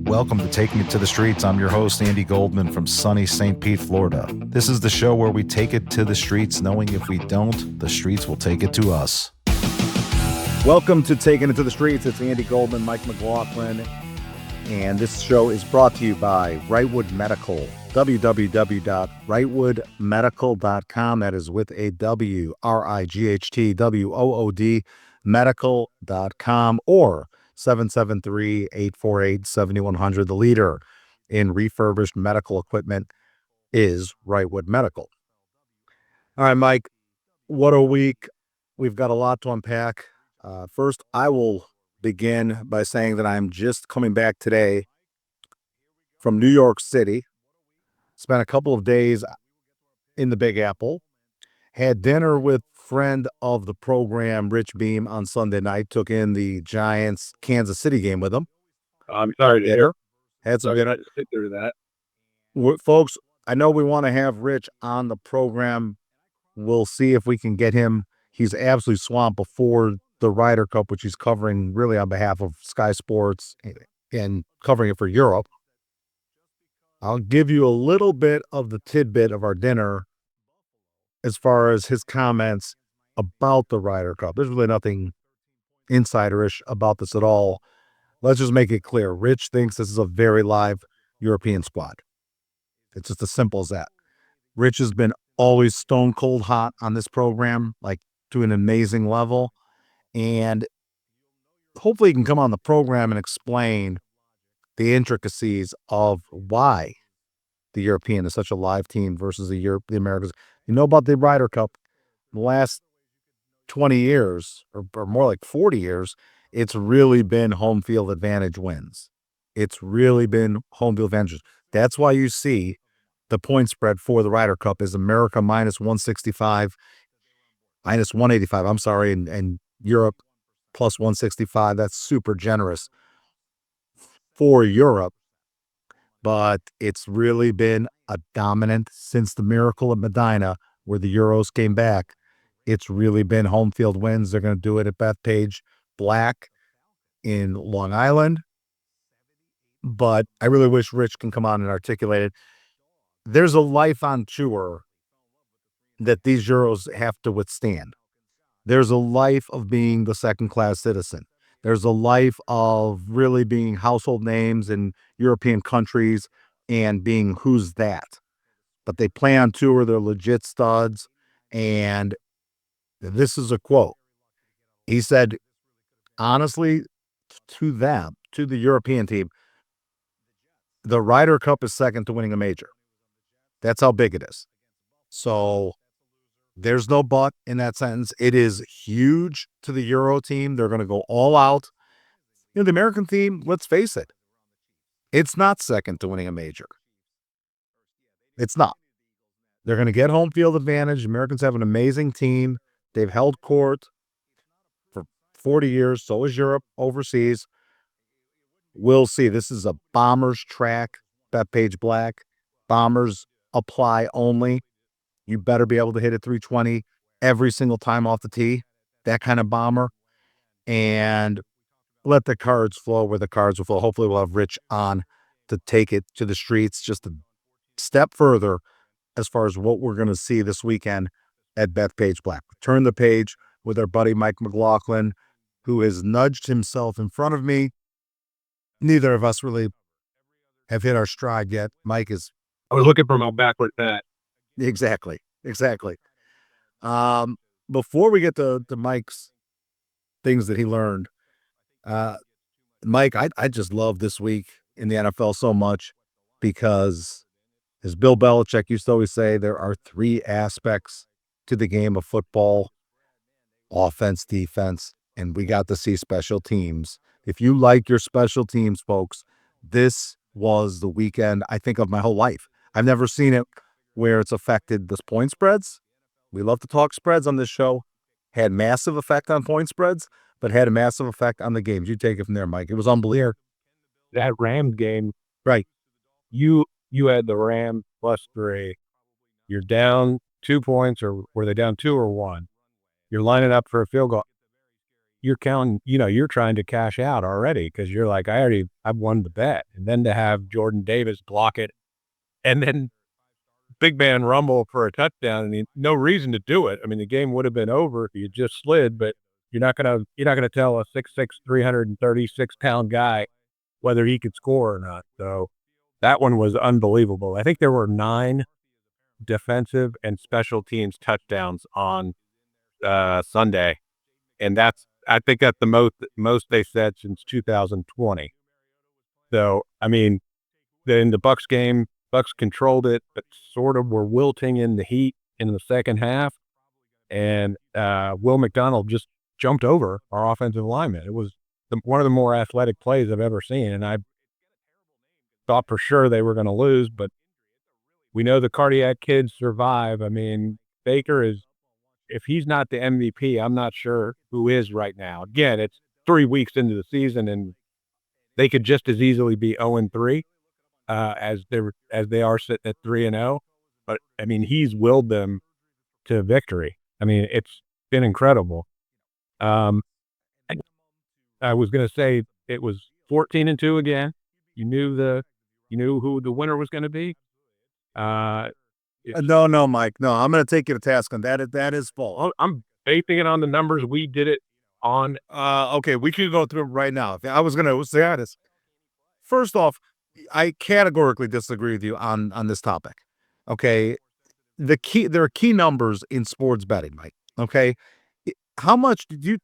Welcome to Taking It to the Streets. I'm your host, Andy Goldman from sunny St. Pete, Florida. This is the show where we take it to the streets, knowing if we don't, the streets will take it to us. Welcome to Taking It to the Streets. It's Andy Goldman, Mike McLaughlin, and this show is brought to you by Wrightwood Medical, www.wrightwoodmedical.com. That is with a W, RIGHTWOOD, medical.com, or 773-848-7100. The leader in refurbished medical equipment is Wrightwood Medical. All right, Mike, what a week. We've got a lot to unpack. First, I will begin by saying that I'm just coming back today from New York City. Spent a couple of days in the Big Apple. Had dinner with friend of the program, Rich Beam, on Sunday night. Took in the Giants Kansas City game with him. I'm sorry to hear. Had some dinner. Sit through that. Folks, I know we want to have Rich on the program. We'll see if we can get him. He's absolutely swamped before the Ryder Cup, which he's covering really on behalf of Sky Sports and covering it for Europe. I'll give you a little bit of the tidbit of our dinner as far as his comments about the Ryder Cup. There's really nothing insiderish about this at all. Let's just make it clear. Rich thinks this is a very live European squad. It's just as simple as that. Rich has been always stone cold hot on this program, like to an amazing level. And hopefully he can come on the program and explain the intricacies of why the European is such a live team versus the Americans. You know about the Ryder Cup, the last 20 years, or more like 40 years, it's really been home field advantage wins. It's really been home field advantages. That's why you see the point spread for the Ryder Cup is America minus 165, minus 185, and Europe plus 165. That's super generous for Europe. But it's really been a dominant since the miracle at Medina where the Euros came back. It's really been home field wins. They're going to do it at Bethpage Black in Long Island. But I really wish Rich can come on and articulate it. There's a life on tour that these Euros have to withstand. There's a life of being the second-class citizen. There's a life of really being household names in European countries and being who's that. But they play on tour. They're legit studs. And this is a quote. He said, honestly, to them, to the European team, the Ryder Cup is second to winning a major. That's how big it is. So there's no but in that sentence. It is huge to the Euro team. They're going to go all out. You know, the American team, let's face it, it's not second to winning a major. It's not. They're going to get home field advantage. Americans have an amazing team. They've held court for 40 years. So is Europe overseas. We'll see. This is a Bombers track, Bethpage Black. Bombers apply only. You better be able to hit it 320 every single time off the tee. That kind of bomber. And let the cards flow where the cards will flow. Hopefully we'll have Rich on to take it to the streets just a step further as far as what we're going to see this weekend at Bethpage Black. Turn the page with our buddy Mike McLaughlin, who has nudged himself in front of me. Neither of us really have hit our stride yet. Mike is... I was looking for my backward hat. Exactly. Before we get to Mike's things that he learned, Mike, I just love this week in the NFL so much because, as Bill Belichick used to always say, there are three aspects to the game of football: offense, defense, and we got to see special teams. If you like your special teams, folks, this was the weekend, I think, of my whole life. I've never seen it where it's affected the point spreads. We love to talk spreads on this show. Had massive effect on point spreads, but had a massive effect on the games. You take it from there, Mike. It was unbelievable. That Rams game, right? You had the Rams +3. You're down 2 points, or were they down 2 or 1? You're lining up for a field goal. you're counting, you're trying to cash out already because you're like, I've won the bet. And then to have Jordan Davis block it and then big man rumble for a touchdown and no reason to do it. I mean, the game would have been over if you just slid, but you're not gonna tell a 6'6", 336-pound guy whether he could score or not. So that one was unbelievable. I think there were 9 defensive and special teams touchdowns on Sunday, and I think that's the most they said since 2020. So I mean, in the Bucks game, Bucks controlled it, but sort of were wilting in the heat in the second half, and Will McDonald just jumped over our offensive lineman. It was one of the more athletic plays I've ever seen, and I thought for sure they were going to lose, but we know the cardiac kids survive. I mean, Baker is, if he's not the MVP, I'm not sure who is right now. Again, it's 3 weeks into the season, and they could just as easily be 0-3 as they are sitting at 3-0. But I mean, he's willed them to victory. I mean, it's been incredible. I was going to say it was 14-2 again. You knew who the winner was going to be. No, Mike. No, I'm going to take you to task on that. That is false. I'm basing it on the numbers we did it on. Okay, we could go through it right now. I was going to say this. First off, I categorically disagree with you on this topic. Okay, there are key numbers in sports betting, Mike. Okay, how much do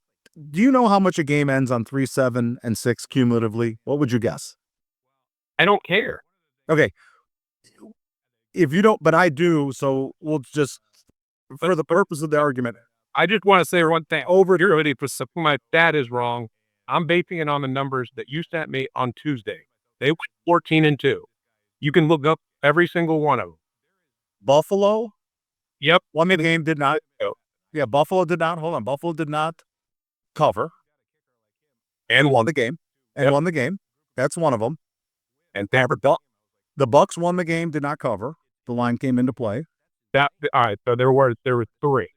you know how much a game ends on 3, 7, and 6 cumulatively? What would you guess? I don't care. Okay, if you don't, but I do. So we'll just, for the purpose of the argument, I just want to say one thing. My dad is wrong. I'm basing it on the numbers that you sent me on Tuesday. They were 14-2. You can look up every single one of them. Buffalo. Yep. One game did not. Yeah, Buffalo did not. Hold on. Buffalo did not cover and won the game. Won the game. That's one of them. And the Bucks won the game, did not cover. The line came into play. All right. So there were 3.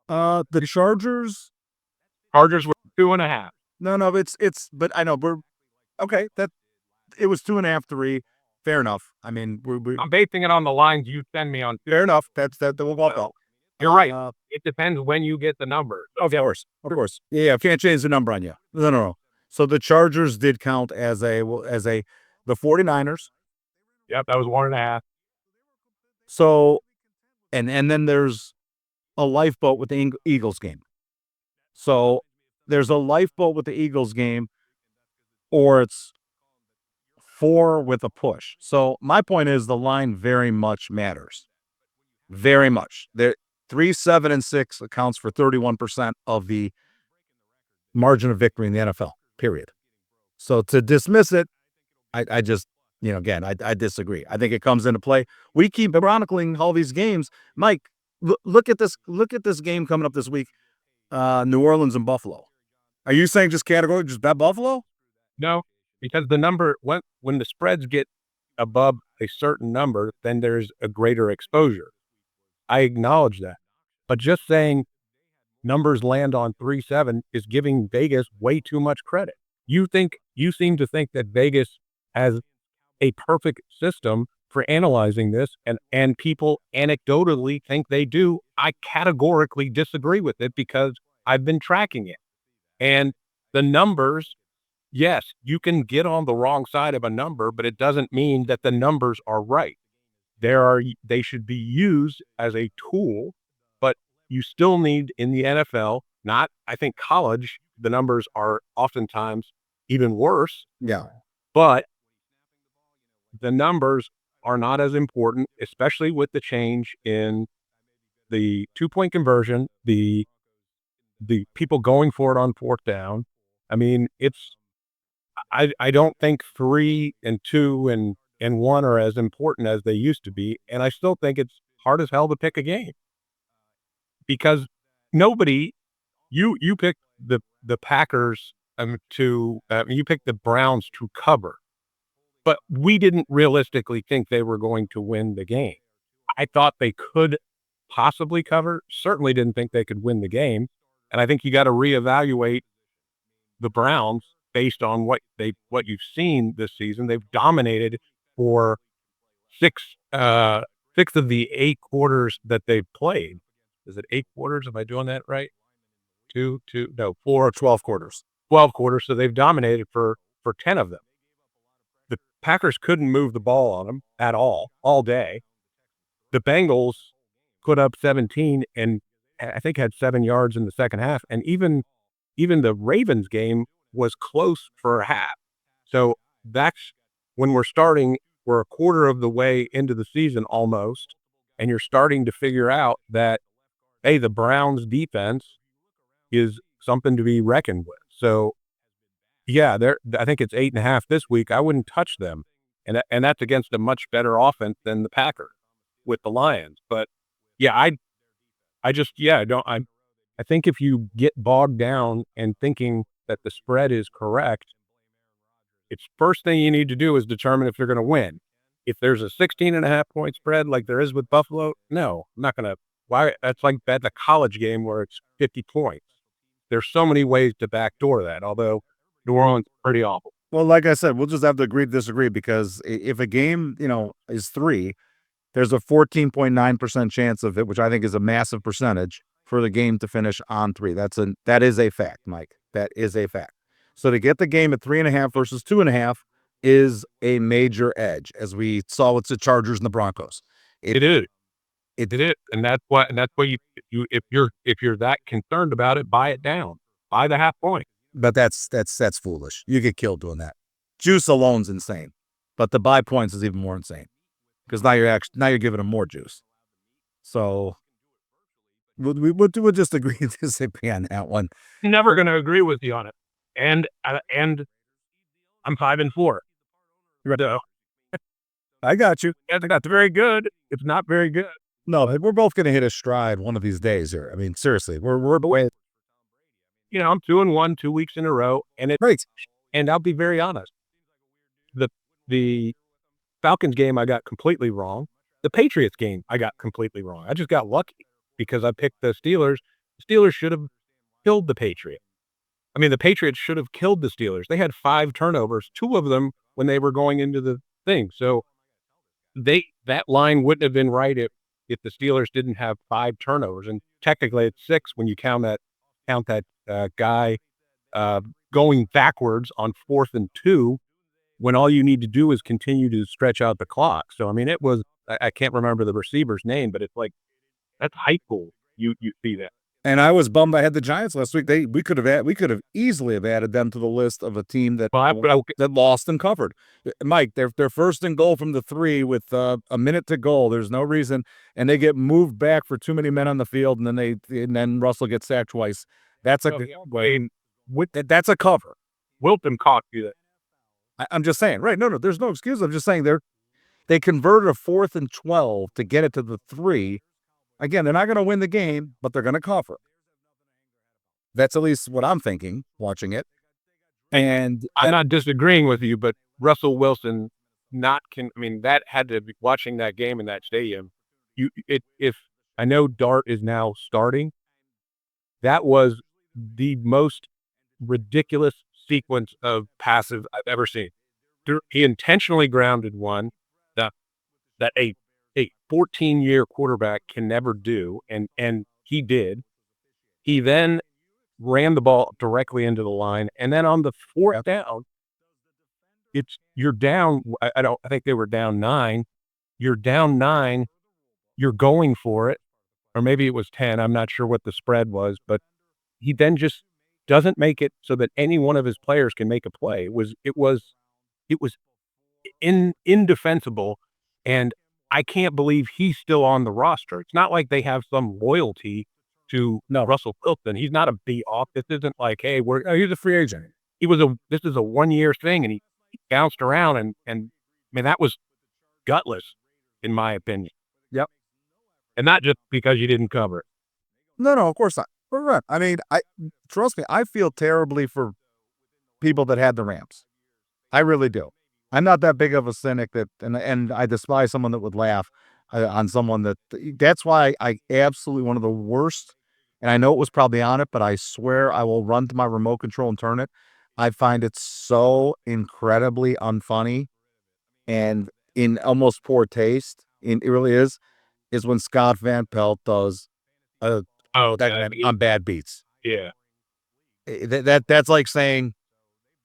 The Chargers were 2.5. No, it's. But I know we're okay. That it was 2.5, 3. Fair enough. I mean, I'm basing it on the lines you send me on. Fair enough. That we'll go. You're right. It depends when you get the number. Of course. Yeah, can't change the number on you. No. So the Chargers did count as the 49ers. Yep, that was 1.5. So, and then there's a lifeboat with the Eagles game. So there's a lifeboat with the Eagles game, or it's 4 with a push. So my point is the line very much matters. Very much. 3, 7, and 6 accounts for 31% of the margin of victory in the NFL, period. So to dismiss it, I just, again, I disagree. I think it comes into play. We keep chronicling all these games. Mike, look at this game coming up this week, New Orleans and Buffalo. Are you saying just categorically just bet Buffalo? No, because the number, when the spreads get above a certain number, then there's a greater exposure. I acknowledge that. But just saying numbers land on 3-7 is giving Vegas way too much credit. You seem to think that Vegas has a perfect system for analyzing this, and people anecdotally think they do. I categorically disagree with it because I've been tracking it. And the numbers, yes, you can get on the wrong side of a number, but it doesn't mean that the numbers are right. They should be used as a tool, but you still need in the NFL, I think college, the numbers are oftentimes even worse. Yeah. But the numbers are not as important, especially with the change in the 2-point conversion, the people going for it on 4th down. I mean, I don't think 3 and 2 and 1 are as important as they used to be. And I still think it's hard as hell to pick a game because you picked the Packers you picked the Browns to cover, but we didn't realistically think they were going to win the game. I thought they could possibly cover, certainly didn't think they could win the game. And I think you got to reevaluate the Browns based on what you've seen this season. They've dominated for six six of the 8 quarters that they've played. Is it 8 quarters? Am I doing that right? No, 12 quarters. 12 quarters. So they've dominated for 10 of them. The Packers couldn't move the ball on them at all day. The Bengals put up 17 and I think had 7 yards in the second half. And even the Ravens game was close for a half. So that's when we're a quarter of the way into the season almost, and you're starting to figure out that, hey, the Browns defense is something to be reckoned with. So yeah, I think it's 8.5 this week. I wouldn't touch them. And that's against a much better offense than the Packers with the Lions. But yeah, I just I don't I think if you get bogged down and thinking that the spread is correct, it's first thing you need to do is determine if you're going to win. If there's a 16.5 point spread like there is with Buffalo, no, I'm not going to. Why? That's like betting a college game where it's 50 points. There's so many ways to backdoor that, although New Orleans is pretty awful. Well, like I said, we'll just have to agree to disagree because if a game, is 3, there's a 14.9% chance of it, which I think is a massive percentage for the game to finish on 3. That is a fact, Mike. That is a fact. So to get the game at 3.5 versus 2.5 is a major edge, as we saw with the Chargers and the Broncos. It is. It is, and that's why you if you're that concerned about it, buy it down. Buy the half point. But that's foolish. You get killed doing that. Juice alone's insane, but the buy points is even more insane because now you're giving them more juice. So we'll just agree to disagree on that one. Never going to agree with you on it, and I'm 5-4. So I got you. That's very good. It's not very good. No, we're both going to hit a stride one of these days here. I mean, seriously, we're away. I'm 2-1, 2 weeks in a row, and it's great. And I'll be very honest. The Falcons game I got completely wrong. The Patriots game I got completely wrong. I just got lucky because I picked the Steelers. The Steelers should have killed the Patriots. I mean, the Patriots should have killed the Steelers. They had 5 turnovers, 2 of them when they were going into the thing. So that line wouldn't have been right if the Steelers didn't have 5 turnovers. And technically it's 6 when you count that guy going backwards on 4th and 2 when all you need to do is continue to stretch out the clock. So, I mean, it was, I can't remember the receiver's name, but it's like, that's high school. You see that. And I was bummed I had the Giants last week. We could have easily have added them to the list of a team that lost and covered. Mike, they're first and goal from the 3 with a minute to go. There's no reason, and they get moved back for too many men on the field, and then Russell gets sacked twice. That's that's a cover. Wilton caught you that. I'm just saying, right? No, there's no excuse. I'm just saying they converted a 4th and 12 to get it to the 3. Again, they're not going to win the game, but they're going to cover. That's at least what I'm thinking watching it. And I'm not disagreeing with you, but Russell Wilson that had to be watching that game in that stadium. If I know Dart is now starting, that was the most ridiculous sequence of passive I've ever seen. He intentionally grounded one that a 14-year quarterback can never do, and he did. He then ran the ball directly into the line, and then on the 4th down, you're down. I think they were down 9. You're down 9. You're going for it, or maybe it was 10. I'm not sure what the spread was, but he then just doesn't make it so that any one of his players can make a play. It was indefensible, and I can't believe he's still on the roster. It's not like they have some loyalty to Russell Wilson. He's not a be-off. This isn't like, hey, he's a free agent. This is a 1-year thing, and he bounced around, and I mean, that was gutless, in my opinion. Yep. And not just because you didn't cover it. No, of course not. I mean, trust me, I feel terribly for people that had the Rams. I really do. I'm not that big of a cynic and I despise someone that would laugh on someone that's why I absolutely one of the worst and I know it was probably on it, but I swear I will run to my remote control and turn it. I find it so incredibly unfunny and in almost poor taste. It really is when Scott Van Pelt does Oh, that bad on beat. bad beats. Yeah. That's like saying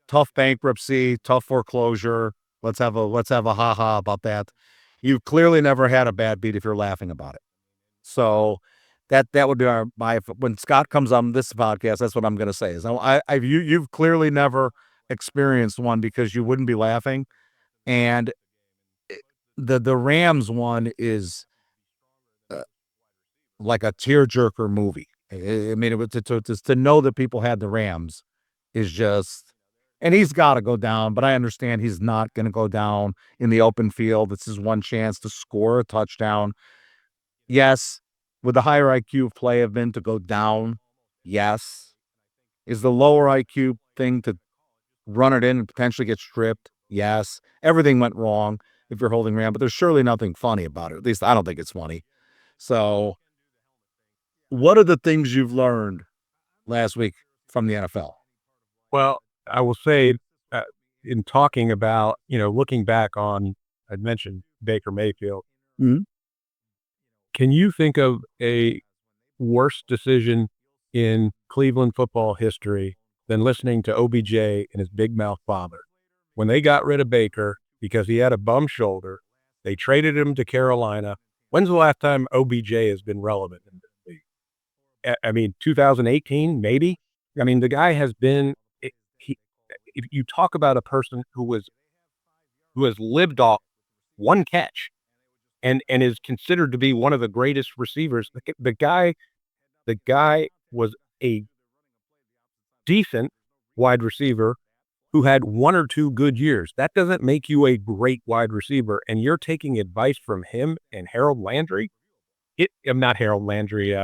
tough bankruptcy, tough foreclosure. Let's have a ha ha about that. You've clearly never had a bad beat if you're laughing about it. So that would be my when Scott comes on this podcast. That's what I'm going to say is you've clearly never experienced one because you wouldn't be laughing. And the Rams one is uh, like a tearjerker movie. I mean, it was to know that people had the Rams is just, and he's got to go down, but I understand he's not going to go down in the open field. It's his one chance to score a touchdown. Yes. Would the higher IQ play have been to go down? Yes. Is the lower IQ thing to run it in and potentially get stripped? Yes. Everything went wrong if you're holding Ram, but there's surely nothing funny about it. At least I don't think it's funny. So, what are the things you've learned last week from the NFL? Well, I will say, uh, in talking about, looking back on, I'd mentioned Baker Mayfield. Mhm. Can you think of a worse decision in Cleveland football history than listening to OBJ and his big mouth father? When they got rid of Baker because he had a bum shoulder, they traded him to Carolina. When's the last time OBJ has been relevant in this league? I mean, 2018, maybe? I mean, the guy has been he if you talk about a person who has lived off one catch and is considered to be one of the greatest receivers, the guy was a decent wide receiver who had 1 or 2 good years. That doesn't make you a great wide receiver, and you're taking advice from him and Harold Landry? Not Harold Landry,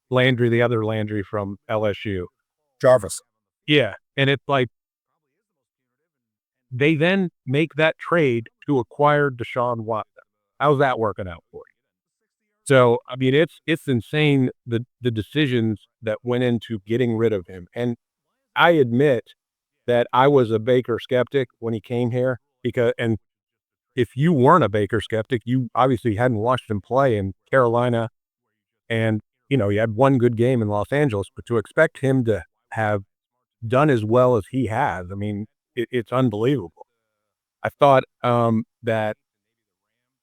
Landry, the other Landry from LSU. Jarvis. Yeah, and it's like they then make that trade to acquire Deshaun Watson. How's that working out for you? So, I mean, it's insane the decisions that went into getting rid of him, and I admit that I was a Baker skeptic when he came here and if you weren't a Baker skeptic, you obviously hadn't watched him play in Carolina and, he had one good game in Los Angeles, but to expect him to have done as well as he has, I mean, it's unbelievable. I thought, that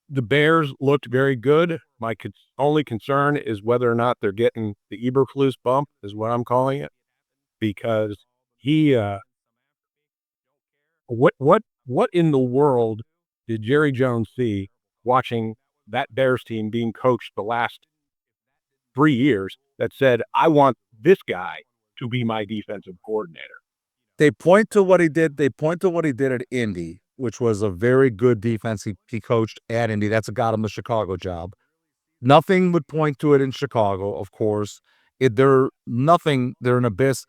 the Bears looked very good. My only concern is whether or not they're getting the Eberflus bump is what I'm calling it, because he, what in the world did Jerry Jones see watching that Bears team being coached the last 3 years that said, "I want this guy to be my defensive coordinator"? They point to what he did. They point to what he did at Indy, which was a very good defense he coached at Indy. That's what got him the Chicago job. Nothing would point to it in Chicago, of course. They're an abyss.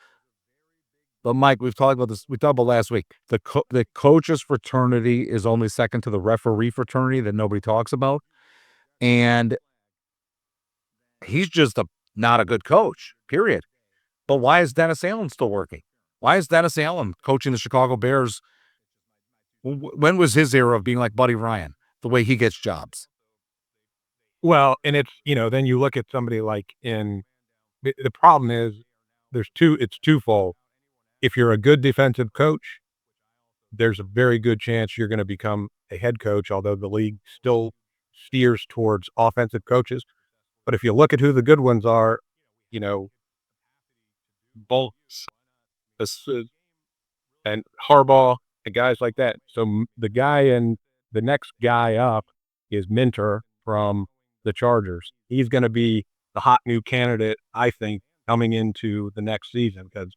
But Mike, we've talked about this. We talked about last week. The coaches fraternity is only second to the referee fraternity that nobody talks about, and he's just not a good coach. Period. But why is Dennis Allen still working? Why is Dennis Allen coaching the Chicago Bears? When was his era of being like Buddy Ryan? The way he gets jobs. Well, and it's, then you look at somebody like the problem is it's twofold. If you're a good defensive coach, there's a very good chance you're gonna become a head coach, although the league still steers towards offensive coaches. But if you look at who the good ones are, you know, Bolts, and Harbaugh and guys like that. So the guy and the next guy up is Minter from the Chargers. He's going to be the hot new candidate, I think, coming into the next season because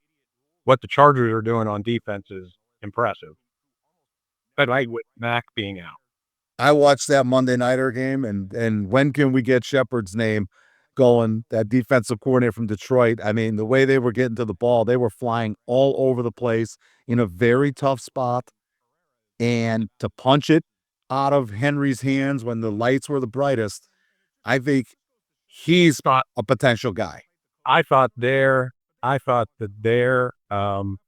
what the Chargers are doing on defense is impressive. But like with Mac being out. I watched that Monday Nighter game, and when can we get Shepard's name going? That defensive coordinator from Detroit. I mean, the way they were getting to the ball, they were flying all over the place in a very tough spot, and to punch it out of Henry's hands when the lights were the brightest, I think he's Scott, a potential guy. I thought their I thought that their offense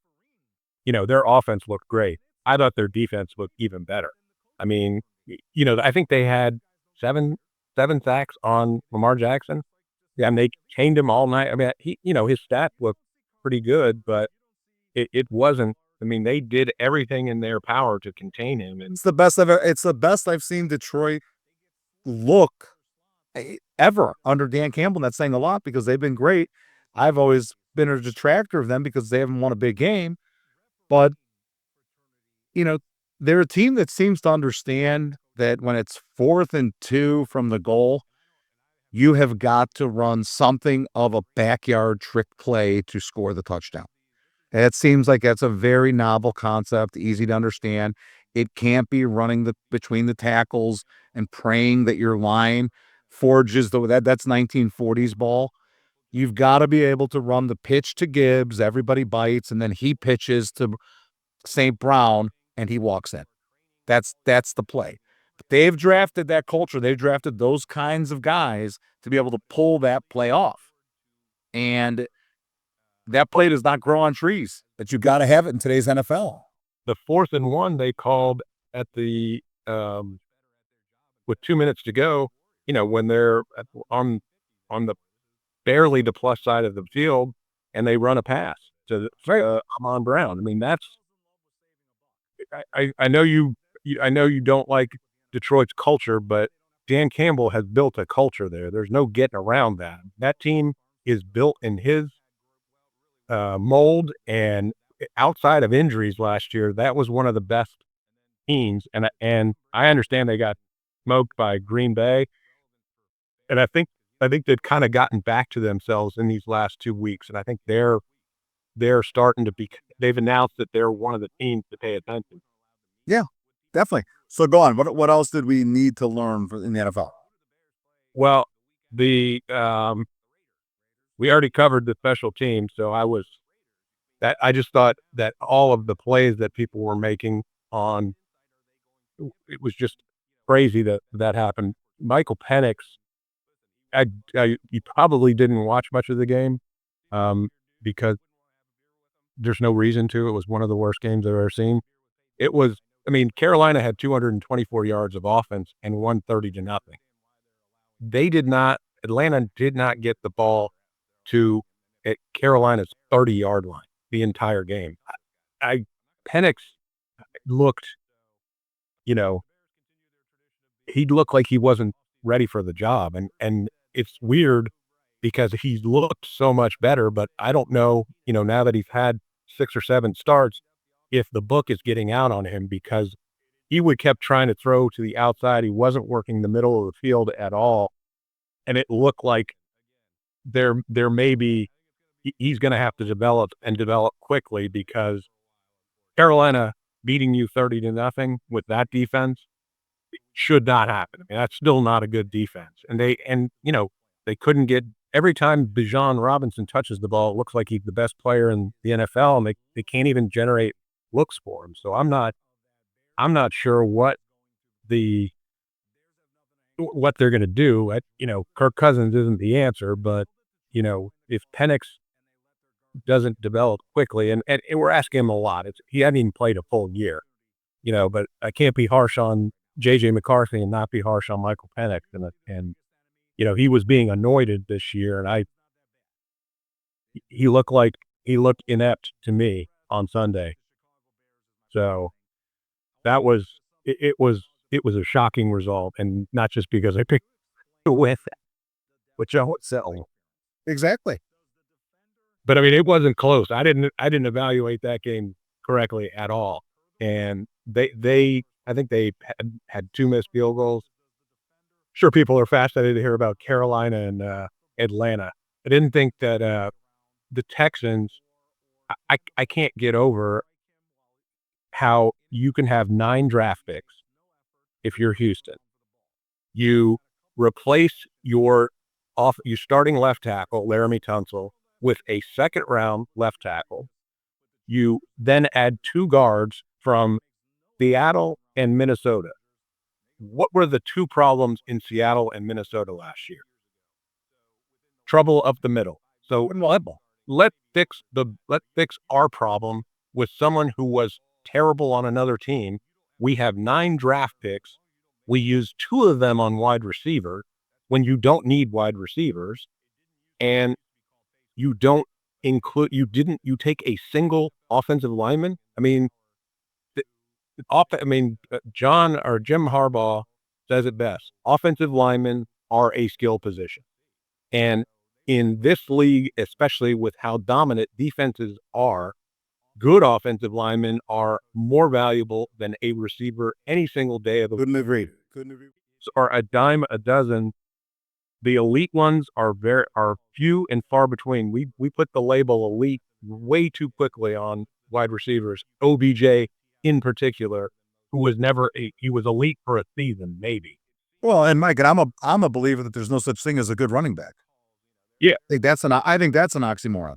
looked great. I thought their defense looked even better. I mean, I think they had 7 7 sacks on Lamar Jackson. Yeah, and they chained him all night. I mean, his stats looked pretty good, but it wasn't. I mean, they did everything in their power to contain him, and It's the best I've seen Detroit look ever under Dan Campbell. And that's saying a lot because they've been great. I've always been a detractor of them because they haven't won a big game. But, you know, they're a team that seems to understand that when it's 4th and 2 from the goal, you have got to run something of a backyard trick play to score the touchdown. It seems like that's a very novel concept, easy to understand. It can't be running between the tackles and praying that your line forges that's 1940s ball. You've got to be able to run the pitch to Gibbs, everybody bites, and then he pitches to St. Brown and he walks in. That's the play. But they've drafted that culture. They've drafted those kinds of guys to be able to pull that play off. And that play does not grow on trees, but you got to have it in today's NFL. the 4th and 1 they called at with 2 minutes to go, when they're on the barely the plus side of the field, and they run a pass to Amon Brown. I mean, that's I know I know you don't like Detroit's culture, but Dan Campbell has built a culture there. There's no getting around that. That team is built in his mold, and outside of injuries last year, that was one of the best teams. And I understand they got smoked by Green Bay, and I think they've kind of gotten back to themselves in these last 2 weeks, and I think they're starting to be. They've announced that they're one of the teams to pay attention. Yeah, definitely. So go on. What else did we need to learn in the NFL? Well, the we already covered the special teams, so I just thought that all of the plays that people were making on it was just crazy that happened. Michael Penix, you probably didn't watch much of the game, because there's no reason to. It was one of the worst games I've ever seen. It was I mean, Carolina had 224 yards of offense and won 30 to nothing. Atlanta did not get the ball to at Carolina's 30-yard line the entire game. I Penix looked, you know, he looked like he wasn't ready for the job, and it's weird because he's looked so much better, but I don't know, now that he's had 6 or 7 starts, if the book is getting out on him because he would kept trying to throw to the outside. He wasn't working the middle of the field at all, and it looked like there may be he's gonna have to develop quickly because Carolina beating you 30 to nothing with that defense should not happen. I mean, that's still not a good defense. They couldn't get every time Bijan Robinson touches the ball, it looks like he's the best player in the NFL, and they can't even generate looks for him. So I'm not sure the what they're gonna do. Kirk Cousins isn't the answer, but, if Penix doesn't develop quickly, and we're asking him a lot. He hadn't even played a full year, but I can't be harsh on JJ McCarthy and not be harsh on Michael Penix. And he was being anointed this year, and he looked inept to me on Sunday. So that was it was a shocking result, and not just because I picked with which I would sell. Exactly. But I mean, it wasn't close. I didn't evaluate that game correctly at all. And I think they had 2 missed field goals. Sure, people are fascinated to hear about Carolina and, Atlanta. I didn't think that, the Texans I can't get over how you can have 9 draft picks if you're Houston. You replace your starting left tackle, Laramie Tunsil, with a second-round left tackle. You then add 2 guards from Seattle and Minnesota. What were the 2 problems in Seattle and Minnesota last year? Trouble up the middle. So let's fix our problem with someone who was terrible on another team. We have 9 draft picks. We use 2 of them on wide receiver when you don't need wide receivers, and you don't you take a single offensive lineman. I mean, John or Jim Harbaugh says it best. Offensive linemen are a skill position. And in this league, especially with how dominant defenses are, good offensive linemen are more valuable than a receiver any single day of the week. Couldn't agree. Or a dime a dozen. The elite ones are few and far between. We put the label elite way too quickly on wide receivers. OBJ in particular, who was he was elite for a season, maybe. Well, and Mike, and I'm a believer that there's no such thing as a good running back. Yeah. I think that's an oxymoron.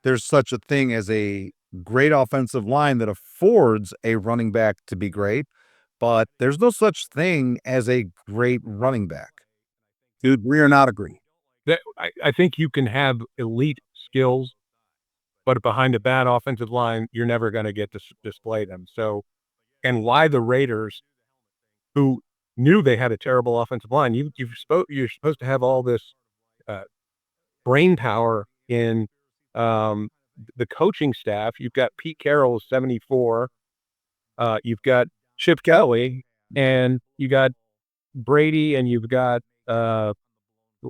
There's such a thing as a great offensive line that affords a running back to be great, but there's no such thing as a great running back. Dude, agree or not agree? I think you can have elite skills, but behind a bad offensive line, you're never going to get to display them. So, and why the Raiders, who knew they had a terrible offensive line, you're supposed to have all this brain power in the coaching staff. You've got Pete Carroll, 74. You've got Chip Kelly, and you got Brady, and you've got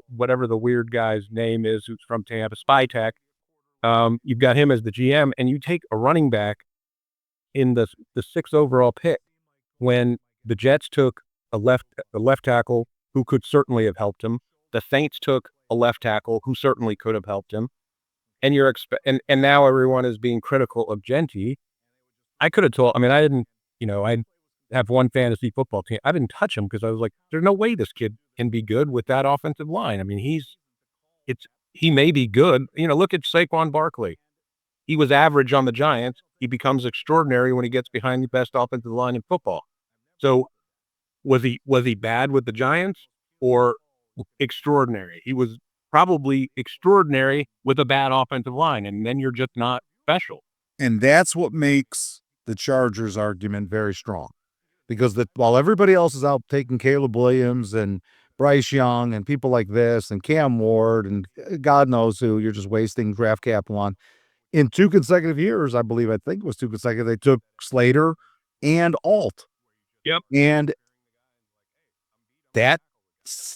whatever the weird guy's name is who's from Tampa, Spytek. You've got him as the GM, and you take a running back in the 6th overall pick when the Jets took a left tackle who could certainly have helped him. The Saints took a left tackle who certainly could have helped him. And and now everyone is being critical of Genty. I could have told, I didn't, I have one fantasy football team. I didn't touch him because I was like, there's no way this kid can be good with that offensive line. He may be good. Look at Saquon Barkley. He was average on the Giants. He becomes extraordinary when he gets behind the best offensive line in football. So was he bad with the Giants or extraordinary? He was probably extraordinary with a bad offensive line, and then you're just not special. And that's what makes the Chargers argument very strong. Because while everybody else is out taking Caleb Williams and Bryce Young and people like this and Cam Ward and God knows who you're just wasting draft capital on, in 2 consecutive years, I think it was 2 consecutive, they took Slater and Alt. Yep. And that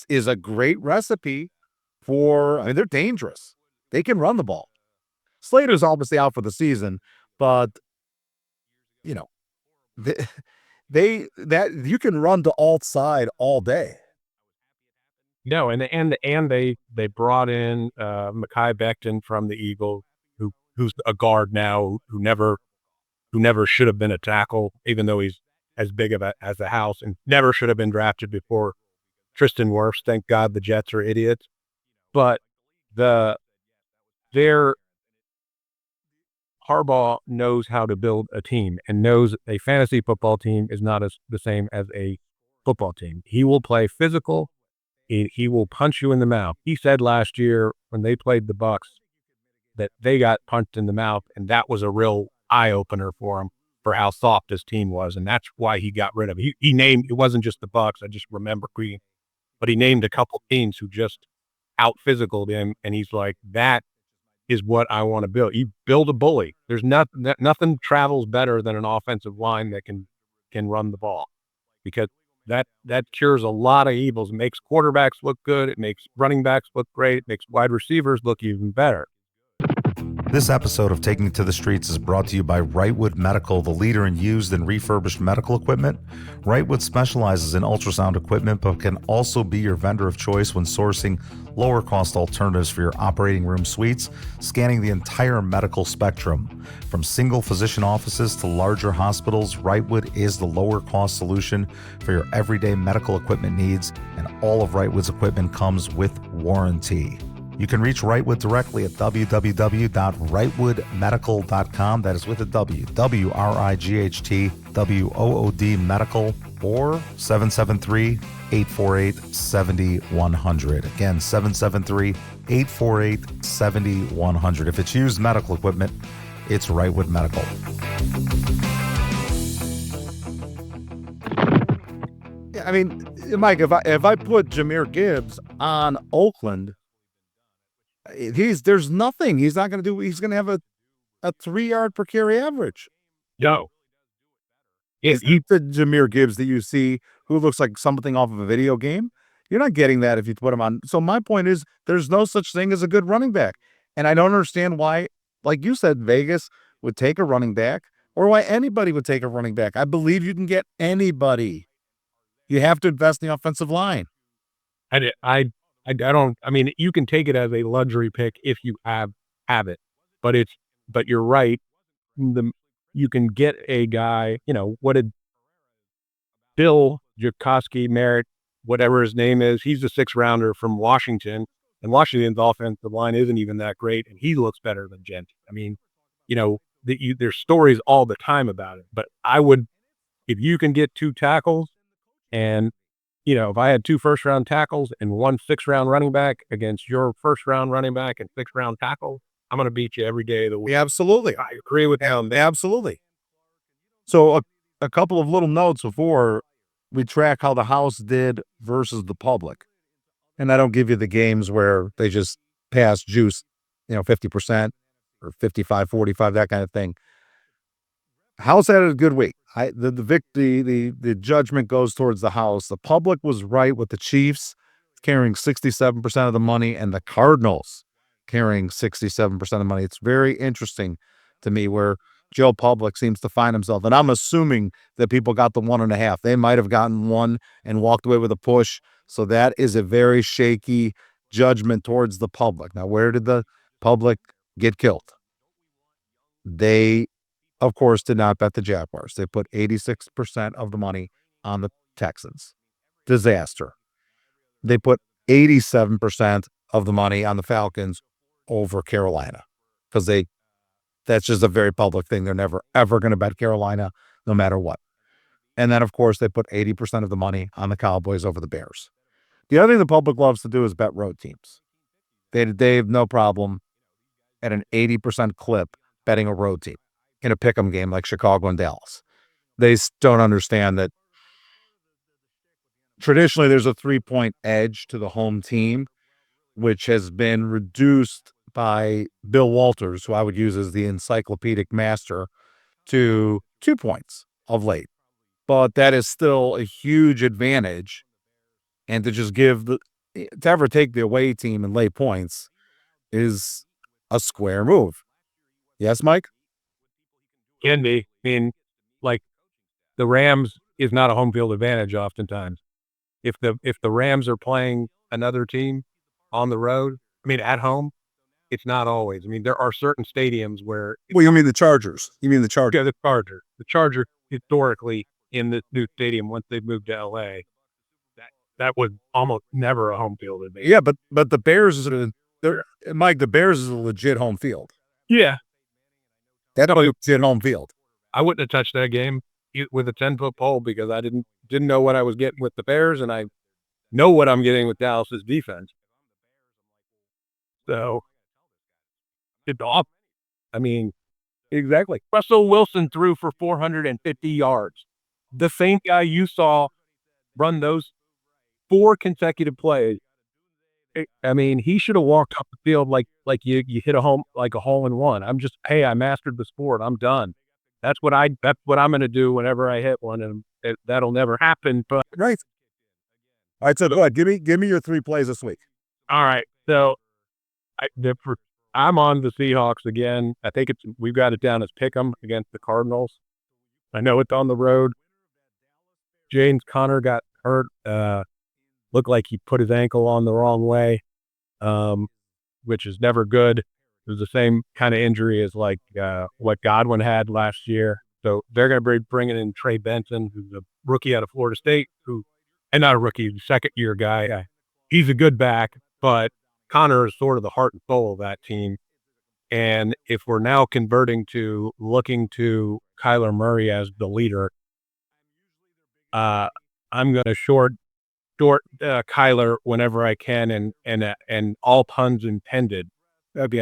is a great recipe for, they're dangerous. They can run the ball. Slater's obviously out for the season, but that you can run to Alt side all day. No, and they brought in Mekhi Becton from the Eagles, who's a guard now, who never should have been a tackle, even though he's as big as a house, and never should have been drafted before Tristan Wirfs. Thank God the Jets are idiots. But Harbaugh knows how to build a team and knows a fantasy football team is not the same as a football team. He will play physical. He will punch you in the mouth. He said last year when they played the Bucs that they got punched in the mouth, and that was a real eye-opener for him for how soft his team was, and that's why he got rid of it. He named, it wasn't just the Bucs, I just remember reading, but he named a couple teams who just out-physicaled him, and he's like, that is what I want to build. You build a bully. There's nothing travels better than an offensive line that can run the ball, because that cures a lot of evils. It makes quarterbacks look good. It makes running backs look great. It makes wide receivers look even better. This episode of Taking It to the Streets is brought to you by Wrightwood Medical, the leader in used and refurbished medical equipment. Wrightwood specializes in ultrasound equipment, but can also be your vendor of choice when sourcing lower-cost alternatives for your operating room suites, scanning the entire medical spectrum. From single physician offices to larger hospitals, Wrightwood is the lower-cost solution for your everyday medical equipment needs, and all of Wrightwood's equipment comes with warranty. You can reach Rightwood directly at www.rightwoodmedical.com. That is with a W, WRIGHTWOOD medical, or 773-848-7100. Again, 773-848-7100. If it's used medical equipment, it's Rightwood Medical. Yeah, I mean, Mike, if I put Jahmyr Gibbs on Oakland, there's nothing. He's not going to do. He's going to have a 3-yard per carry average. No. Is he the Jahmyr Gibbs that you see who looks like something off of a video game? You're not getting that if you put him on. So my point is, there's no such thing as a good running back, and I don't understand why, like you said, Vegas would take a running back, or why anybody would take a running back. I believe you can get anybody. You have to invest in the offensive line. I don't. I mean, you can take it as a luxury pick if you have it, but you're right. You can get a guy. What did Bill Jakoski Merritt, whatever his name is? He's a 6th-rounder from Washington, and Washington's offensive line isn't even that great, and he looks better than Genty. I mean, there's stories all the time about it, but I would, if you can get 2 tackles, and if I had 2 first-round tackles and 1 6th-round running back against your first-round running back and 6th-round tackle, I'm going to beat you every day of the week. Yeah, absolutely. I agree with him. Absolutely. So a couple of little notes before we track how the house did versus the public. And I don't give you the games where they just pass juice, 50% or 55, 45, that kind of thing. House had a good week. The judgment goes towards the house. The public was right with the Chiefs carrying 67% of the money and the Cardinals carrying 67% of the money. It's very interesting to me where Joe Public seems to find himself. And I'm assuming that people got the 1.5. They might have gotten 1 and walked away with a push. So that is a very shaky judgment towards the public. Now, where did the public get killed? They, of course, did not bet the Jaguars. They put 86% of the money on the Texans. Disaster. They put 87% of the money on the Falcons over Carolina because that's just a very public thing. They're never, ever going to bet Carolina no matter what. And then, of course, they put 80% of the money on the Cowboys over the Bears. The other thing the public loves to do is bet road teams. They have no problem at an 80% clip betting a road team in a pick'em game like Chicago and Dallas. They don't understand that traditionally there's a 3-point edge to the home team, which has been reduced by Bill Walters, who I would use as the encyclopedic master, to 2 points of late. But that is still a huge advantage. And to just to ever take the away team and lay points is a square move. Yes, Mike? Can be. I mean, like the Rams is not a home field advantage oftentimes. If the Rams are playing another team on the road, I mean, at home, it's not always. I mean, there are certain stadiums where. Well, you mean the Chargers? You mean the Chargers? Yeah, the Chargers. The Chargers historically in this new stadium, once they moved to LA, that was almost never a home field advantage. Yeah, but the Bears Mike, the Bears is a legit home field. Yeah. That's a legit home field. I wouldn't have touched that game with a 10-foot pole because I didn't know what I was getting with the Bears, and I know what I'm getting with Dallas's defense. So it's off. I mean, exactly. Russell Wilson threw for 450 yards. The same guy you saw run those 4 consecutive plays. I mean, he should have walked off the field like you hit a hole in one. Hey, I mastered the sport. I'm done. That's what I'm going to do whenever I hit one, and that'll never happen. But right. All right, so go ahead. Give me your 3 plays this week. All right, so I'm on the Seahawks again. I think we've got it down as pick'em against the Cardinals. I know it's on the road. James Conner got hurt. Looked like he put his ankle on the wrong way, which is never good. It was the same kind of injury as what Godwin had last year. So they're going to be bringing in Trey Benson, who's a rookie out of Florida State, and not a rookie, second-year guy. He's a good back, but Connor is sort of the heart and soul of that team. And if we're now converting to looking to Kyler Murray as the leader, I'm going to short Kyler whenever I can, and all puns intended. That'd be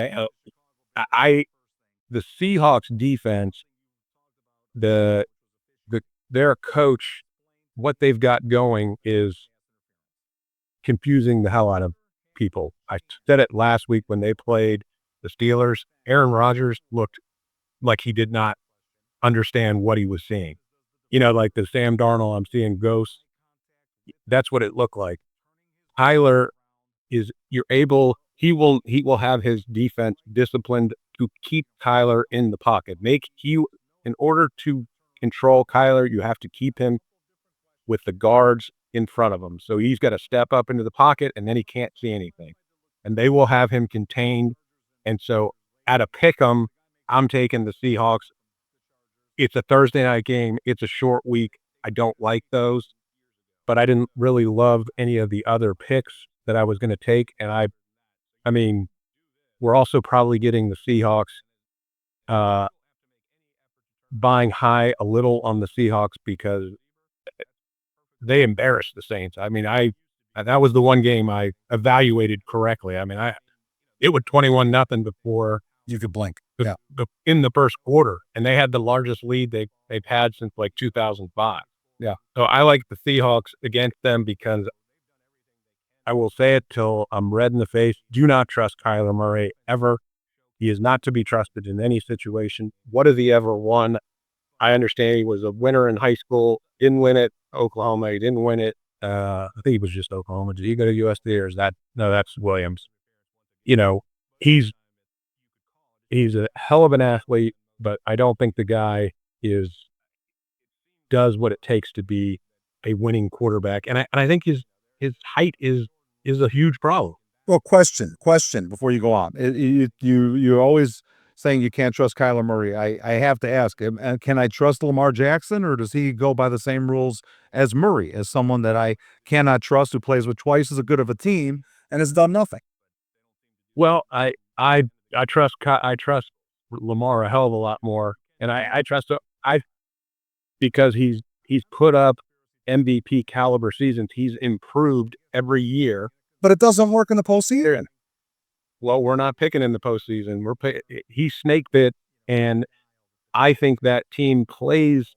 the Seahawks defense, the their coach, what they've got going is confusing the hell out of people. I said it last week when they played the Steelers. Aaron Rodgers looked like he did not understand what he was seeing. Like the Sam Darnold, I'm seeing ghosts. That's what it looked like. Tyler he will have his defense disciplined to keep Kyler in the pocket. In order to control Kyler, you have to keep him with the guards in front of him. So he's got to step up into the pocket and then he can't see anything. And they will have him contained. And so at a pick'em, I'm taking the Seahawks. It's a Thursday night game. It's a short week. I don't like those, but I didn't really love any of the other picks that I was going to take. And I mean, we're also probably getting the Seahawks, buying high a little on the Seahawks because they embarrassed the Saints. I mean, that was the one game I evaluated correctly. I mean, it was 21-0 before You could blink. in the first quarter, and they had the largest lead they've had since like 2005. Yeah. So I like the Seahawks against them because I will say it till I'm red in the face. Do not trust Kyler Murray ever. He is not to be trusted in any situation. What has he ever won? I understand he was a winner in high school, didn't win it. Oklahoma, he didn't win it. I think he was just Oklahoma. Did he go to USD or is that? No, that's Williams. He's a hell of an athlete, but I don't think the guy does what it takes to be a winning quarterback. And I think his height is a huge problem. Well, question before you go on. You're always saying you can't trust Kyler Murray. I have to ask him, can I trust Lamar Jackson, or does he go by the same rules as Murray, as someone that I cannot trust, who plays with twice as good of a team and has done nothing? Well, I trust Lamar a hell of a lot more, and I trust because he's put up MVP caliber seasons. He's improved every year. But it doesn't work in the postseason. Well, we're not picking in the postseason. He's snake bit, and I think that team plays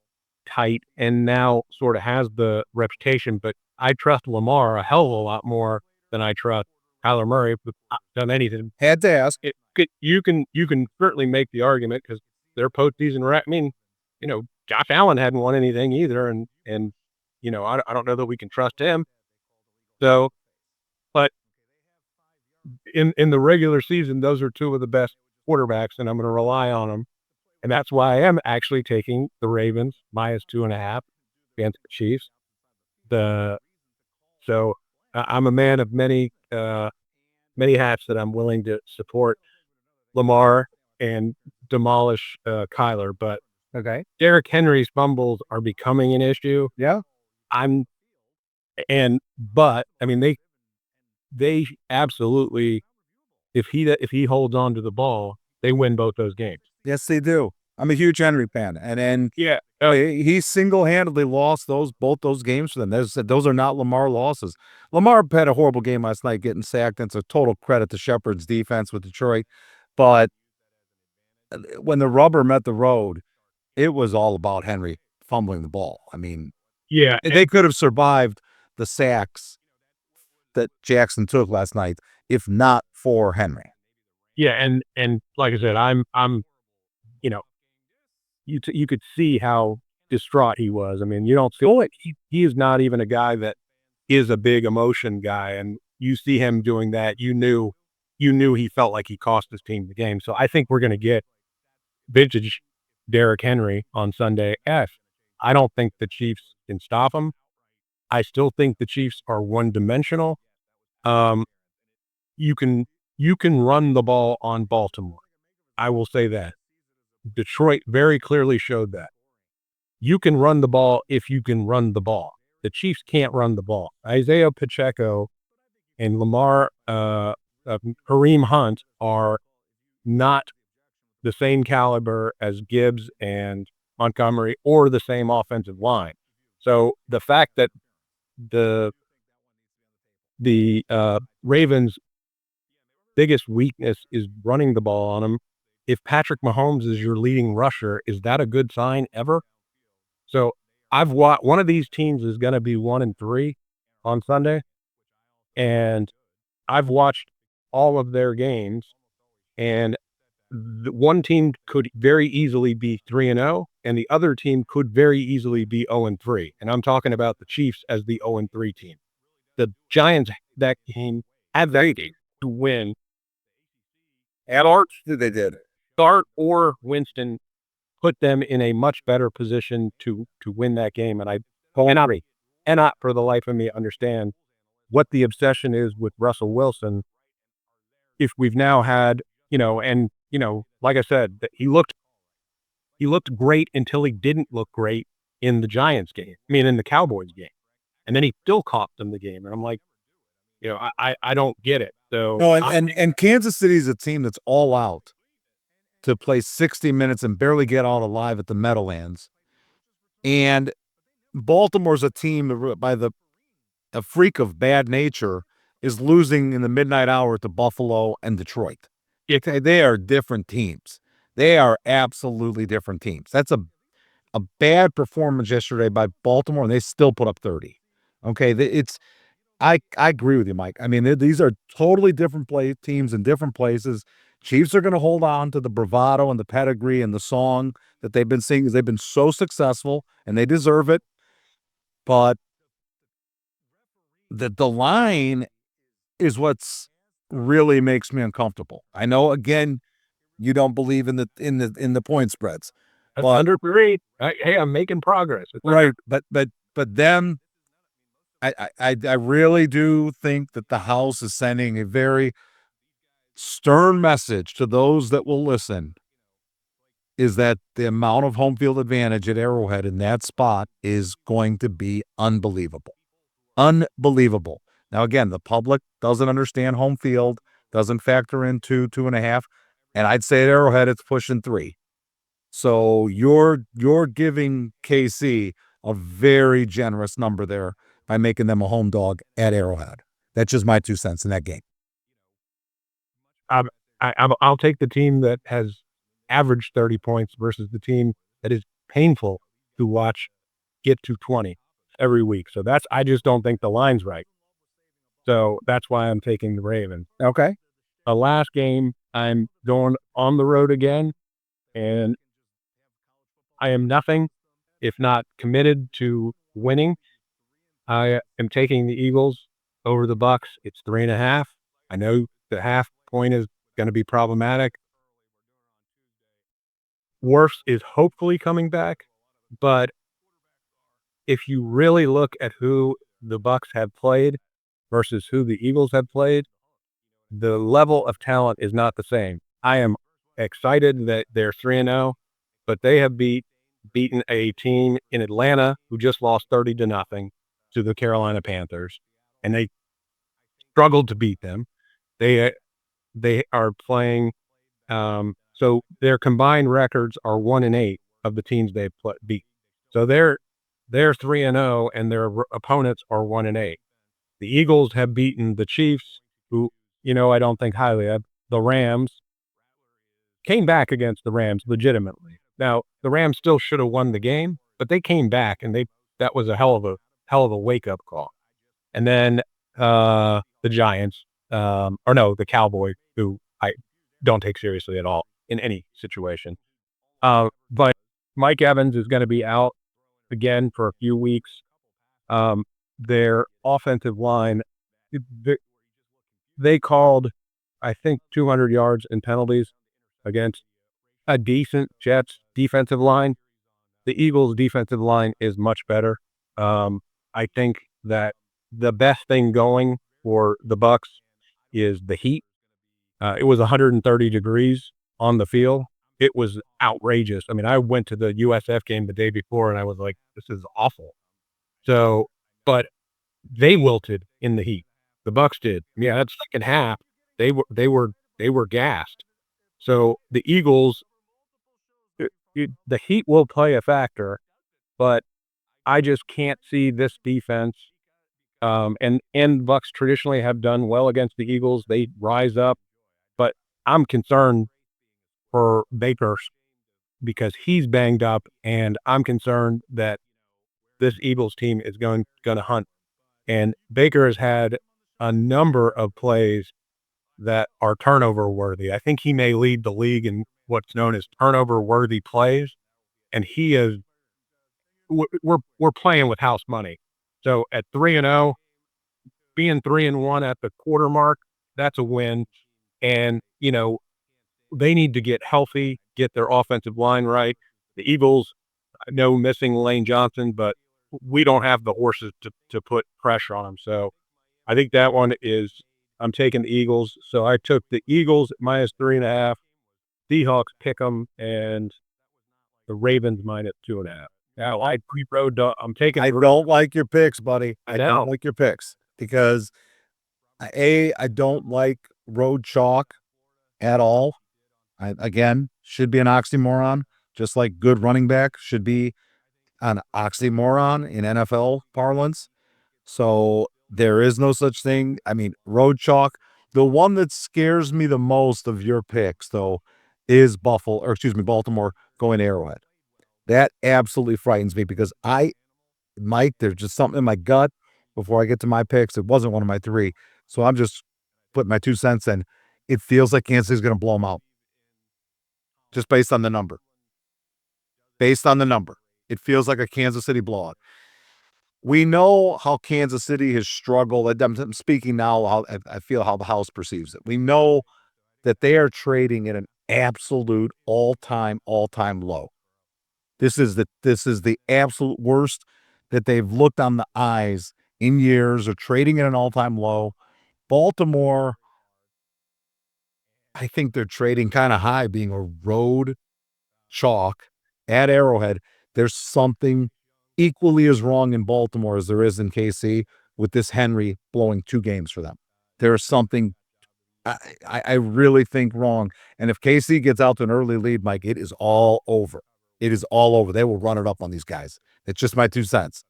tight and now sort of has the reputation. But I trust Lamar a hell of a lot more than I trust Kyler Murray. If I've done anything, had to ask. You can certainly make the argument because their postseason. I mean, Josh Allen hadn't won anything either, and I don't know that we can trust him. So. But in the regular season, those are two of the best quarterbacks, and I'm going to rely on them. And that's why I am actually taking the Ravens -2.5 against the Chiefs. So I'm a man of many hats that I'm willing to support Lamar and demolish Kyler. But okay, Derrick Henry's fumbles are becoming an issue. Yeah, but I mean they absolutely, if he holds on to the ball, they win both those games. Yes, they do. I'm a huge Henry fan, and yeah, he single-handedly lost both those games for them. Those are not Lamar losses. Lamar had a horrible game last night, getting sacked. It's a total credit to Shepard's defense with Detroit, but when the rubber met the road, it was all about Henry fumbling the ball. I mean, yeah, they could have survived the sacks that Jackson took last night if not for Henry. Yeah, and like I said, I'm you could see how distraught he was. I mean, you don't see he is not even a guy that is a big emotion guy, and you see him doing that, you knew he felt like he cost his team the game. So I think we're going to get vintage Derrick Henry on Sunday. I don't think the Chiefs can stop him. I still think the Chiefs are one-dimensional. You can run the ball on Baltimore. I will say that. Detroit very clearly showed that. You can run the ball if you can run the ball. The Chiefs can't run the ball. Isaiah Pacheco and Lamar Kareem Hunt are not the same caliber as Gibbs and Montgomery or the same offensive line. So the fact that the Ravens' biggest weakness is running the ball on them, if Patrick Mahomes is your leading rusher, is that a good sign ever? So I've watched one of these teams is gonna be 1-3 on Sunday, and I've watched all of their games, and the one team could very easily be 3-0, and the other team could very easily be 0-3, and I'm talking about the Chiefs as the 0-3 team. The Giants, that game, had they to win. At Arch, they did. Dart or Winston put them in a much better position to win that game, and I cannot for the life of me understand what the obsession is with Russell Wilson if we've now had, like I said, that he looked great until he didn't look great in the Giants game. I mean, in the Cowboys game, and then he still cost them the game, and I'm like, I don't get it. So No, and Kansas City is a team that's all out to play 60 minutes and barely get out alive at the Meadowlands. And Baltimore's a team by a freak of bad nature is losing in the midnight hour to Buffalo and Detroit. They are different teams. They are absolutely different teams. That's a bad performance yesterday by Baltimore, and they still put up 30. Okay, I agree with you, Mike. I mean, these are totally different teams in different places. Chiefs are going to hold on to the bravado and the pedigree and the song that they've been singing because they've been so successful, and they deserve it. But the line is what's really makes me uncomfortable. I know, again, you don't believe in the point spreads. But under 3, hey, I'm making progress. Right, but them, I really do think that the House is sending a very stern message to those that will listen, is that the amount of home field advantage at Arrowhead in that spot is going to be unbelievable. Unbelievable. Now, again, the public doesn't understand home field, doesn't factor into 2.5, and I'd say at Arrowhead it's pushing 3. So you're giving KC a very generous number there by making them a home dog at Arrowhead. That's just my 2 cents in that game. I'll take the team that has averaged 30 points versus the team that is painful to watch get to 20 every week. So I just don't think the line's right. So that's why I'm taking the Ravens. Okay. The last game, I'm going on the road again, and I am nothing if not committed to winning. I am taking the Eagles over the Bucks. It's 3.5. I know the half point is going to be problematic. Worse is hopefully coming back, but if you really look at who the Bucks have played versus who the Eagles have played, the level of talent is not the same. I am excited that they're 3-0, but they have beaten a team in Atlanta who just lost 30-0 to the Carolina Panthers, and they struggled to beat them. They are playing, so their combined records are 1-8 of the teams they've beat. So they're 3-0, and their opponents are 1-8. The Eagles have beaten the Chiefs, who, I don't think highly of. The Rams came back against the Rams legitimately. Now, the Rams still should have won the game, but they came back, and that was a hell of a wake-up call. And then the Giants, the Cowboys, who I don't take seriously at all in any situation. But Mike Evans is going to be out again for a few weeks. Their offensive line, they called, I think, 200 yards in penalties against a decent Jets defensive line. The Eagles' defensive line is much better. I think that the best thing going for the Bucks is the heat. It was 130 degrees on the field. It was outrageous. I mean, I went to the USF game the day before, and I was like, this is awful. So, but they wilted in the heat. The Bucks did. Yeah, that second half, they were gassed. So the Eagles, the heat will play a factor, but I just can't see this defense. And Bucks traditionally have done well against the Eagles. They rise up, but I'm concerned for Baker because he's banged up, and I'm concerned that this Eagles team is gonna hunt. And Baker has had a number of plays that are turnover worthy. I think he may lead the league in what's known as turnover worthy plays, and he is. We're playing with house money. So at 3-0, being 3-1 at the quarter mark, that's a win. And they need to get healthy, get their offensive line right. The Eagles, I know missing Lane Johnson, but we don't have the horses to put pressure on them. So I think that one is I'm taking the Eagles. So I took the Eagles minus 3.5, Seahawks pick them, and the Ravens minus 2.5. Now I pre-road. I'm taking. I don't like your picks, buddy. I I know. don't like your picks because I don't like road chalk at all. Again, should be an oxymoron, just like good running back should be an oxymoron in NFL parlance. So there is no such thing. I mean, road chalk. The one that scares me the most of your picks, though, is Baltimore going to Arrowhead. That absolutely frightens me because Mike, there's just something in my gut before I get to my picks. It wasn't one of my three. So I'm just putting my 2 cents in. It feels like Kansas City's going to blow them out. Just based on the number. Based on the number. It feels like a Kansas City blowout. We know how Kansas City has struggled. I'm speaking now how I feel how the house perceives it. We know that they are trading at an absolute all-time low. This is the absolute worst that they've looked on the eyes in years. They're trading at an all-time low. Baltimore, I think they're trading kind of high, being a road chalk at Arrowhead. There's something equally as wrong in Baltimore as there is in KC with this Henry blowing 2 games for them. There is something I really think wrong. And if KC gets out to an early lead, Mike, it is all over. It is all over. They will run it up on these guys. It's just my 2 cents.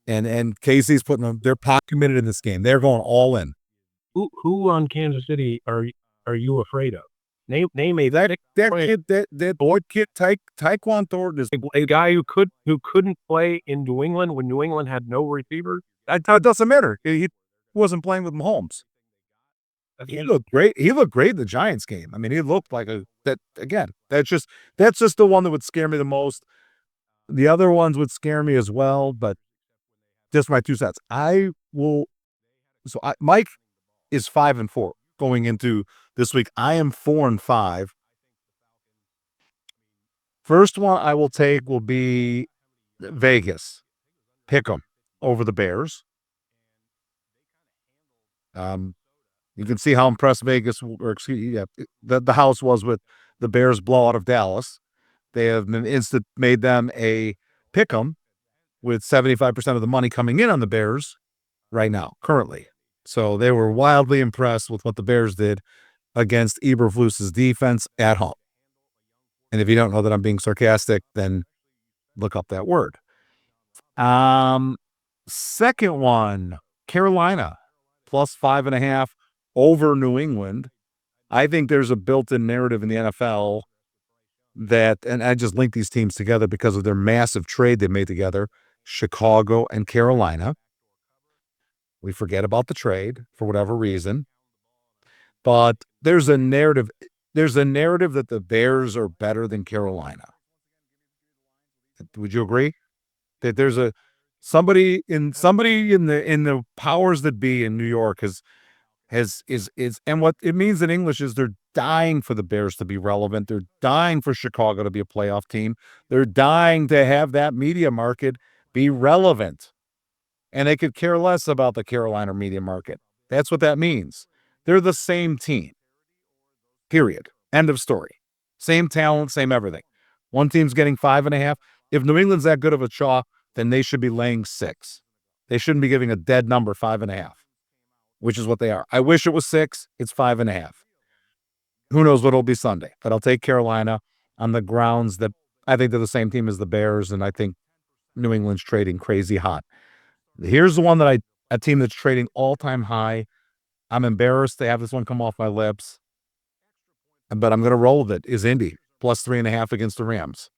And KC's putting them, they're pot committed in this game. They're going all in. Who on Kansas City are you afraid of? Name a that boy kid Tyquan Thornton is a guy who couldn't play in New England when New England had no receiver. it doesn't matter. He wasn't playing with Mahomes. He looked great. He looked great in the Giants game. I mean, he looked like that's just the one that would scare me the most. The other ones would scare me as well, but just my 2 cents. Mike is 5-4 going into this week. I am 4-5. First one I will take will be Vegas. Pick 'em over the Bears. You can see how impressed Vegas, the house was with the Bears blowout of Dallas. They have made them a pick 'em with 75% of the money coming in on the Bears right now, currently. So they were wildly impressed with what the Bears did against Eberflus's defense at home. And if you don't know that I'm being sarcastic, then look up that word. Second one, Carolina, plus 5.5 over New England. I think there's a built-in narrative in the NFL that, and I just linked these teams together because of their massive trade they made together, Chicago and Carolina. We forget about the trade for whatever reason. But there's a narrative that the Bears are better than Carolina. Would you agree? That there's somebody in the powers that be in New York is and what it means in English is they're dying for the Bears to be relevant. They're dying for Chicago to be a playoff team. They're dying to have that media market be relevant. And they could care less about the Carolina media market. That's what that means. They're the same team. Period. End of story. Same talent, same everything. One team's getting 5.5. If New England's that good of a chalk, then they should be laying 6. They shouldn't be giving a dead number 5.5. which is what they are. I wish it was 6. It's 5.5. Who knows what it'll be Sunday, but I'll take Carolina on the grounds that I think they're the same team as the Bears, and I think New England's trading crazy hot. Here's the one that a team that's trading all-time high. I'm embarrassed to have this one come off my lips, but I'm going to roll with it, is Indy, plus 3.5 against the Rams.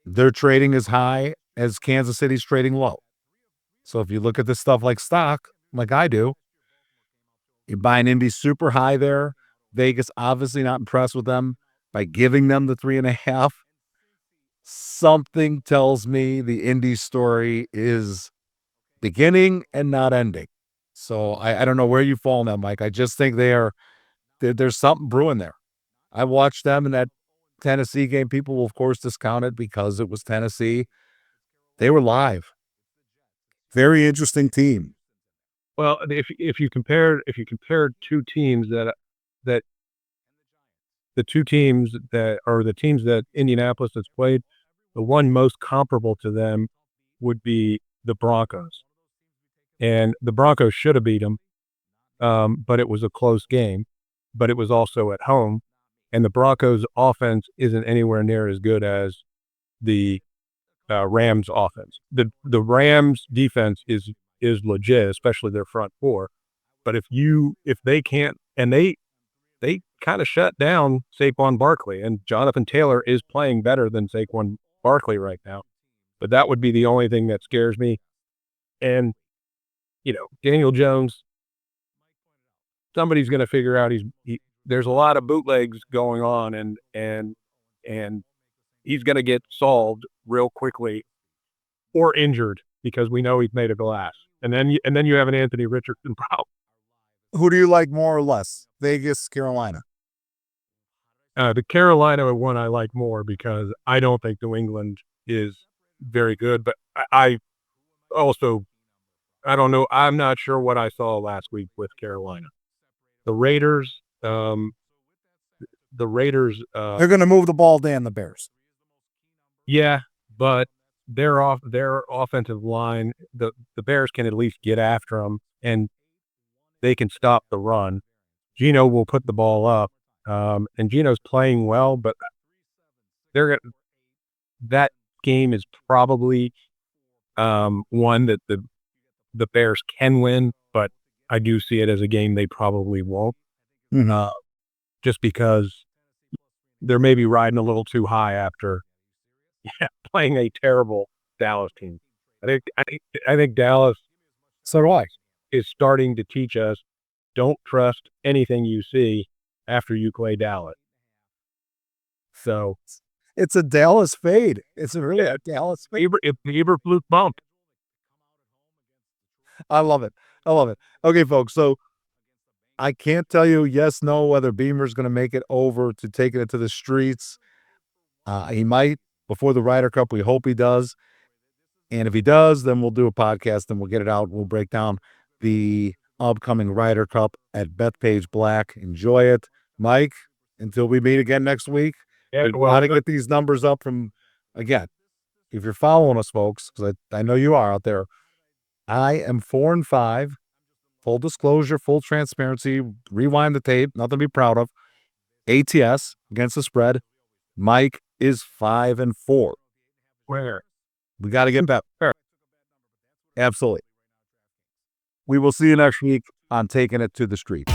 They're trading as high as Kansas City's trading low. So if you look at this stuff like stock, like I do, you're buying Indy super high there. Vegas obviously not impressed with them by giving them the 3.5. Something tells me the Indy story is beginning and not ending. So I don't know where you fall now, Mike. I just think there's something brewing there. I watched them in that Tennessee game. People will, of course, discount it because it was Tennessee. They were live. Very interesting team. Well, if you compare two teams that the two teams that are the teams that Indianapolis has played, the one most comparable to them would be the Broncos. And the Broncos should have beat them, but it was a close game. But it was also at home, and the Broncos' offense isn't anywhere near as good as the Rams' offense. The Rams' defense is legit, especially their front four. But if they can't, and they kind of shut down Saquon Barkley, and Jonathan Taylor is playing better than Saquon Barkley right now. But that would be the only thing that scares me. And Daniel Jones, somebody's going to figure out there's a lot of bootlegs going on, and he's going to get solved real quickly or injured because we know he's made of glass. And then you have an Anthony Richardson problem. Who do you like more or less? Vegas, Carolina? The Carolina one I like more because I don't think New England is very good, but I also, I don't know. I'm not sure what I saw last week with Carolina. The Raiders, they're going to move the ball, Dan, the Bears. Yeah, but their offensive line, the Bears can at least get after them, and they can stop the run. Geno will put the ball up, and Geno's playing well, but that game is probably one that the Bears can win, but I do see it as a game they probably won't, just because they're maybe riding a little too high after playing a terrible Dallas team. I think Dallas, so do I, is starting to teach us don't trust anything you see after you play Dallas. So it's a Dallas fade. It's a really Dallas fade. The Eberflus Bump. I love it. Okay, folks. So I can't tell you yes, no, whether Beamer's going to make it over to taking it to the streets. He might before the Ryder Cup. We hope he does. And if he does, then we'll do a podcast and we'll get it out. We'll break down the upcoming Ryder Cup at Bethpage Black. Enjoy it. Mike, until we meet again next week. Yeah, How to get these numbers up from, again, if you're following us, folks, because I know you are out there, I am 4-5. Full disclosure, full transparency, rewind the tape, nothing to be proud of. ATS against the spread. Mike is 5-4. Where? We got to get that. Absolutely. We will see you next week on Taking It to the Street.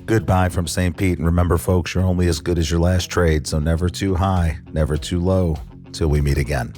Goodbye from St. Pete. And remember, folks, you're only as good as your last trade. So never too high, never too low, till we meet again.